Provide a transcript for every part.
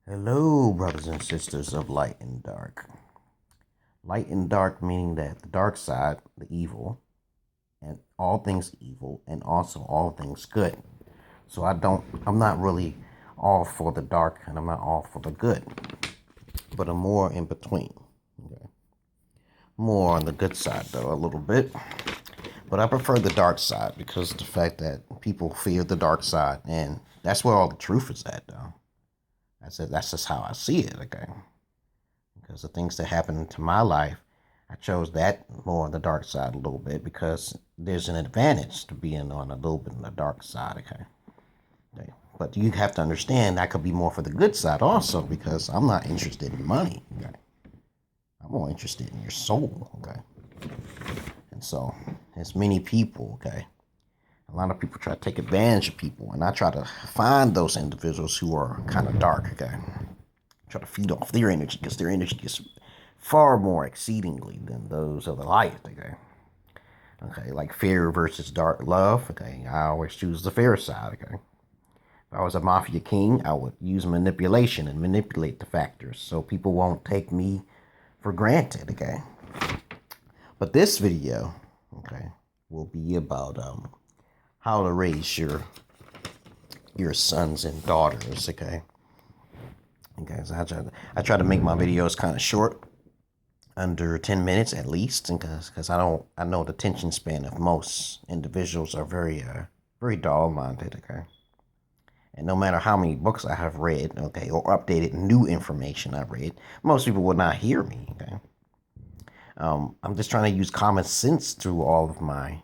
Hello, brothers and sisters of light and dark. Light and dark meaning that the dark side, the evil, and all things evil, and also all things good. So I'm not really all for the dark, and I'm not all for the good, but I'm more in between. Okay? More on the good side, though, a little bit. But I prefer the dark side because of the fact that people fear the dark side, and that's where all the truth is at, though. That's just how I see it, okay? Because the things that happened to my life, I chose that more on the dark side a little bit because there's an advantage to being on a little bit on the dark side, okay? But you have to understand that could be more for the good side also because I'm not interested in money, okay? I'm more interested in your soul, okay? And so, as many people, okay, a lot of people try to take advantage of people, and I try to find those individuals who are kind of dark, okay? Try to feed off their energy because their energy is far more exceedingly than those of the light, okay? Okay, like fear versus dark love, okay? I always choose the fair side, okay? If I was a mafia king, I would use manipulation and manipulate the factors so people won't take me for granted, okay? But this video, okay, will be about how to raise your sons and daughters, okay? Okay, so I try to make my videos kind of short, under 10 minutes at least, because I know the attention span of most individuals are very dull-minded, okay? And no matter how many books I have read, okay, or updated new information I read, most people will not hear me, okay? I'm just trying to use common sense through all of my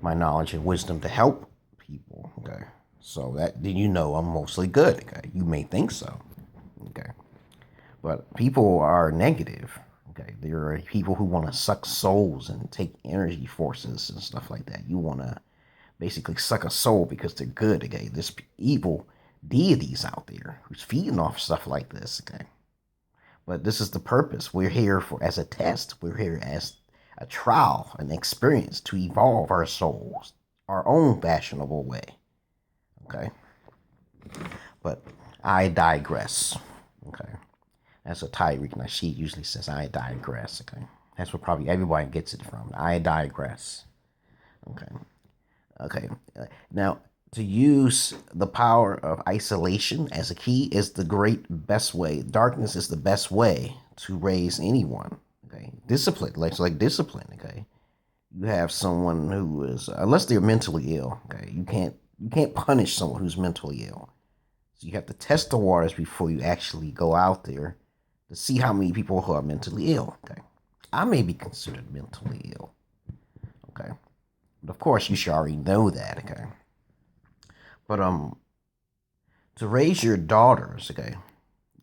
knowledge and wisdom to help people, okay? So that I'm mostly good, okay? You may think so, okay? But people are negative, okay? There are people who want to suck souls and take energy forces and stuff like that. You want to basically suck a soul because they're good, okay? There's evil deities out there who's feeding off stuff like this, okay? But this is the purpose. We're here for as a test. We're here as a trial, an experience to evolve our souls, our own fashionable way. Okay? But I digress. Okay. That's a Tyreek. Now she usually says I digress. Okay. That's where probably everybody gets it from. I digress. Okay. Okay. Now to use the power of isolation as a key is the best way. Darkness is the best way to raise anyone. Okay, discipline, like discipline. Okay, you have someone who is unless they're mentally ill. Okay, you can't punish someone who's mentally ill. So you have to test the waters before you actually go out there to see how many people who are mentally ill. Okay, I may be considered mentally ill. Okay, but of course you should already know that. Okay. But to raise your daughters, okay,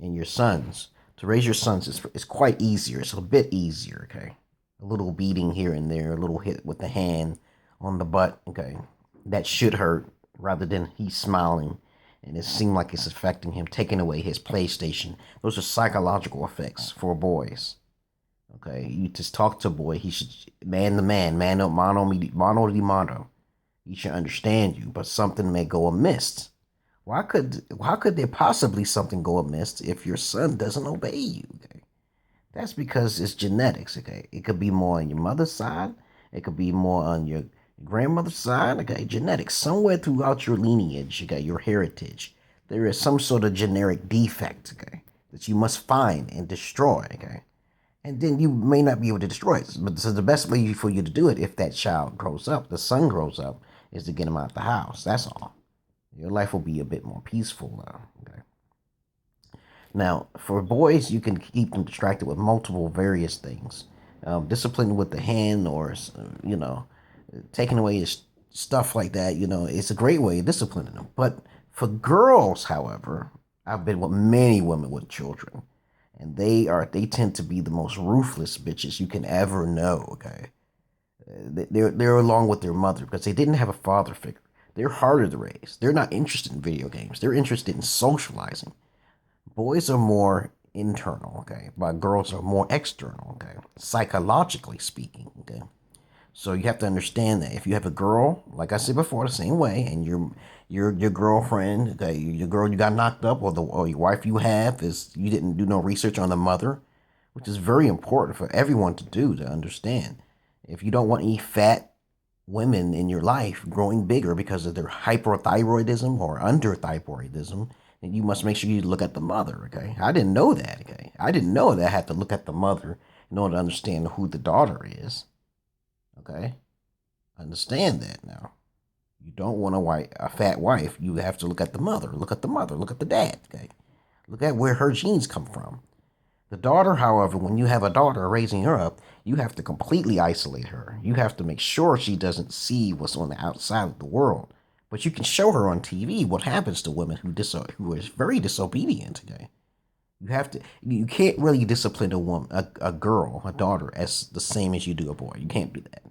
and your sons, to raise your sons is quite easier. It's a bit easier, okay. A little beating here and there, a little hit with the hand on the butt, okay. That should hurt rather than he's smiling and it seemed like it's affecting him, taking away his PlayStation. Those are psychological effects for boys. Okay, you just talk to a boy. He should man to man, mano di mano. He should understand you, but something may go amiss. Why could there possibly something go amiss if your son doesn't obey you? Okay, that's because it's genetics. Okay, it could be more on your mother's side. It could be more on your grandmother's side. Okay, genetics. Somewhere throughout your lineage, okay, your heritage, there is some sort of genetic defect. Okay, that you must find and destroy. Okay, and then you may not be able to destroy it. But so the best way for you to do it, if that child grows up, the son grows up, is to get him out the house. That's all. Your life will be a bit more peaceful now. Okay. Now, for boys, you can keep them distracted with multiple various things. Discipline with the hand or, taking away his stuff like that, it's a great way of disciplining them. But for girls, however, I've been with many women with children. And they tend to be the most ruthless bitches you can ever know, okay? They're along with their mother because they didn't have a father figure. They're harder to raise. They're not interested in video games. They're interested in socializing. Boys are more internal, okay, but girls are more external, okay, psychologically speaking, okay. So you have to understand that if you have a girl, like I said before, the same way, and your girlfriend, okay, your girl you got knocked up, or your wife you have is you didn't do no research on the mother, which is very important for everyone to do to understand. If you don't want any fat women in your life growing bigger because of their hyperthyroidism or underthyroidism, then you must make sure you look at the mother. Okay, I didn't know that. Okay, I didn't know that I had to look at the mother in order to understand who the daughter is. Okay, understand that now. You don't want a fat wife. You have to look at the mother. Look at the mother. Look at the dad. Okay, look at where her genes come from. The daughter, however, when you have a daughter raising her up, you have to completely isolate her. You have to make sure she doesn't see what's on the outside of the world. But you can show her on TV what happens to women who is very disobedient. Okay, you can't really discipline a woman, a girl, a daughter, as the same as you do a boy. You can't do that.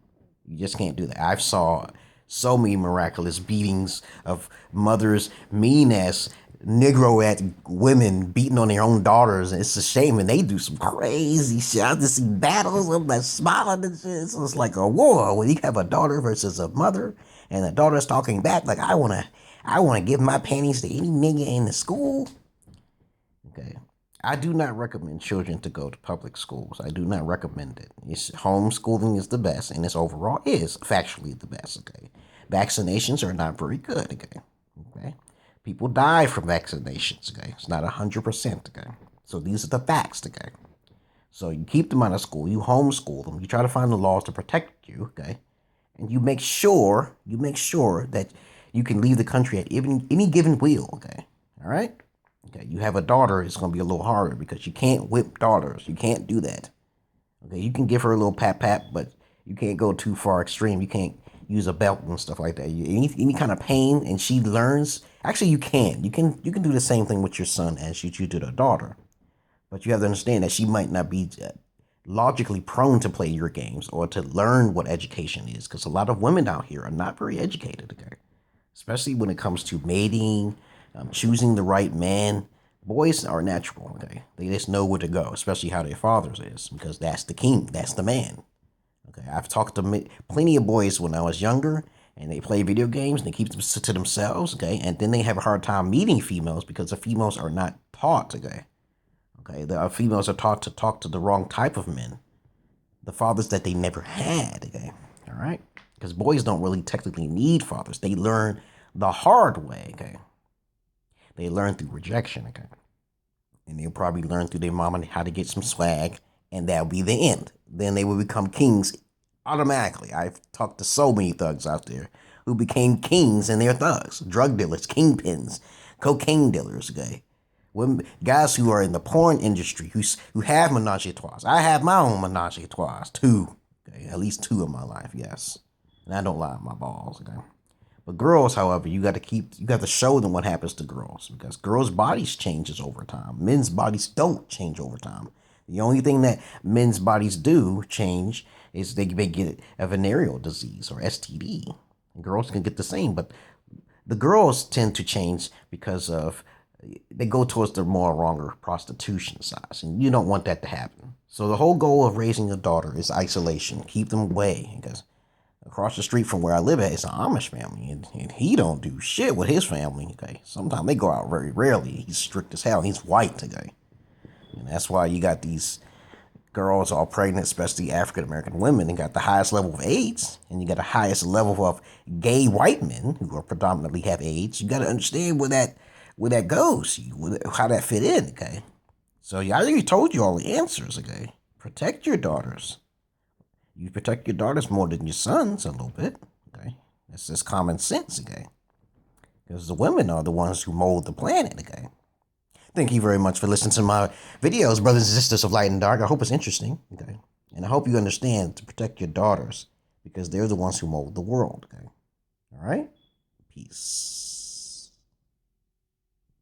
You just can't do that. I've saw so many miraculous beatings of mothers, mean as Negro at women beating on their own daughters. And it's a shame, and they do some crazy shit. I just see battles of like smiling and shit. So it's like a war when you have a daughter versus a mother, and the daughter's talking back like I wanna give my panties to any nigga in the school. Okay. I do not recommend children to go to public schools. I do not recommend it. Homeschooling is the best, and it's overall is factually the best. Okay, vaccinations are not very good. Okay, people die from vaccinations. Okay, it's not 100%. Okay, so these are the facts. Okay, so you keep them out of school. You homeschool them. You try to find the laws to protect you. Okay, and you make sure that you can leave the country at any given will. Okay, all right. Okay, you have a daughter, it's going to be a little harder because you can't whip daughters. You can't do that. Okay, you can give her a little pat pat, but you can't go too far extreme. You can't use a belt and stuff like that. Any kind of pain, and she learns. Actually, you can. You can do the same thing with your son as you do the daughter. But you have to understand that she might not be logically prone to play your games or to learn what education is, because a lot of women out here are not very educated. Okay, especially when it comes to mating, choosing the right man. Boys are natural, okay? They just know where to go, especially how their fathers is, because that's the king, that's the man. Okay, I've talked to plenty of boys when I was younger, and they play video games and they keep them to themselves, okay? And then they have a hard time meeting females because the females are not taught, okay? Okay, the females are taught to talk to the wrong type of men, the fathers that they never had, okay? All right? Because boys don't really technically need fathers. They learn the hard way, okay? They learn through rejection, okay? And they'll probably learn through their mama how to get some swag, and that'll be the end. Then they will become kings automatically. I've talked to so many thugs out there who became kings and they're thugs, drug dealers, kingpins, cocaine dealers, okay? Women, guys who are in the porn industry who have menage a trois. I have my own menage a trois, two, okay? At least two in my life, yes. And I don't lie on my balls, okay? But girls, however, you got to show them what happens to girls, because girls' bodies changes over time. Men's bodies don't change over time. The only thing that men's bodies do change is they may get a venereal disease or STD. And girls can get the same, but the girls tend to change because of they go towards the more wronger prostitution side, and you don't want that to happen. So the whole goal of raising a daughter is isolation. Keep them away, because across the street from where I live at, it's an Amish family, and he don't do shit with his family. Okay, sometimes they go out very rarely. He's strict as hell. He's white today, and that's why you got these girls all pregnant, especially African American women, and got the highest level of AIDS, and you got the highest level of gay white men who are predominantly have AIDS. You got to understand where that goes, how that fit in. Okay, so yeah, I already told you all the answers. Okay, protect your daughters. You protect your daughters more than your sons a little bit, okay? That's just common sense, okay? Because the women are the ones who mold the planet, okay? Thank you very much for listening to my videos, brothers and sisters of light and dark. I hope it's interesting, okay? And I hope you understand to protect your daughters, because they're the ones who mold the world, okay? All right? Peace.